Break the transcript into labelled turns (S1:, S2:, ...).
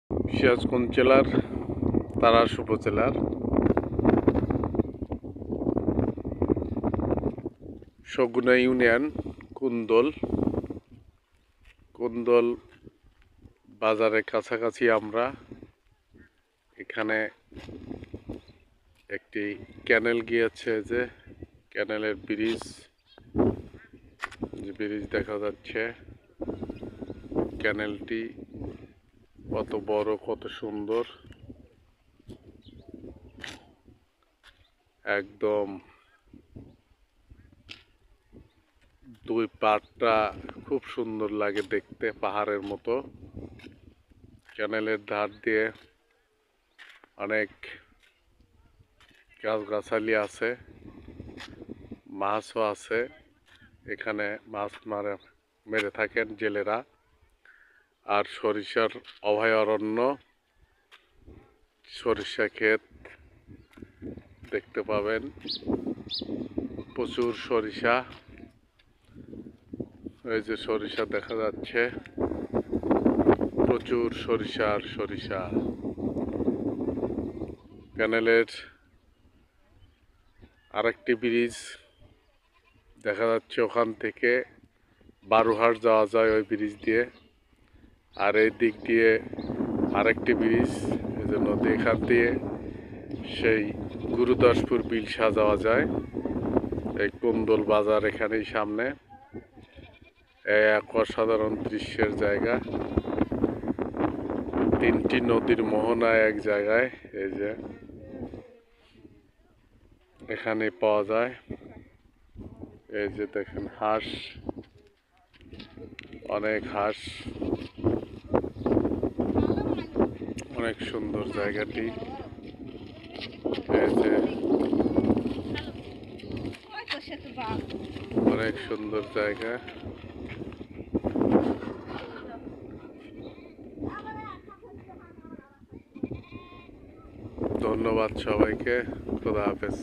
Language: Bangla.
S1: সিরাজগঞ্জ জেলার তাড়াশ উপজেলার সগুনা ইউনিয়ন কুন্দল বাজারের কাছাকাছি আমরা। এখানে একটি ক্যানেল গিয়েছে, যে ক্যানেলের ব্রিজ দেখা যাচ্ছে। ক্যানেলটি কত বড়, কত সুন্দর, একদম দুই পাড়টা খুব সুন্দর লাগে দেখতে, পাহাড়ের মতো। ক্যানেলের ধার দিয়ে অনেক গাছগাছালি আছে, মাছও আছে। এখানে মাছ মেরে থাকেন জেলেরা। আর সরিষার অভয়ারণ্য, সরিষা ক্ষেত দেখতে পাবেন, প্রচুর সরিষা। এই যে সরিষা দেখা যাচ্ছে, প্রচুর সরিষা আর সরিষা। ক্যানেলের আরেকটি ব্রিজ দেখা যাচ্ছে, ওখান থেকে বারুহাট যাওয়া যায় ওই ব্রিজ দিয়ে। আর এই দিক দিয়ে আরেকটি ব্রিজ, এই যে নদী, এখান দিয়ে সেই গুরুদাসপুর বিলসা যাওয়া যায়। এই কুন্দল বাজার এখানেই সামনে। এক অসাধারণ দৃশ্যের জায়গা, তিনটি নদীর মোহনা এক জায়গায়। এই যে এখানে পাওয়া যায়। এই যে দেখেন হাঁস, অনেক হাঁস, অনেক সুন্দর জায়গাটি। এই যে অনেক সুন্দর জায়গা। ধন্যবাদ সবাইকে। খোদা হাফেজ।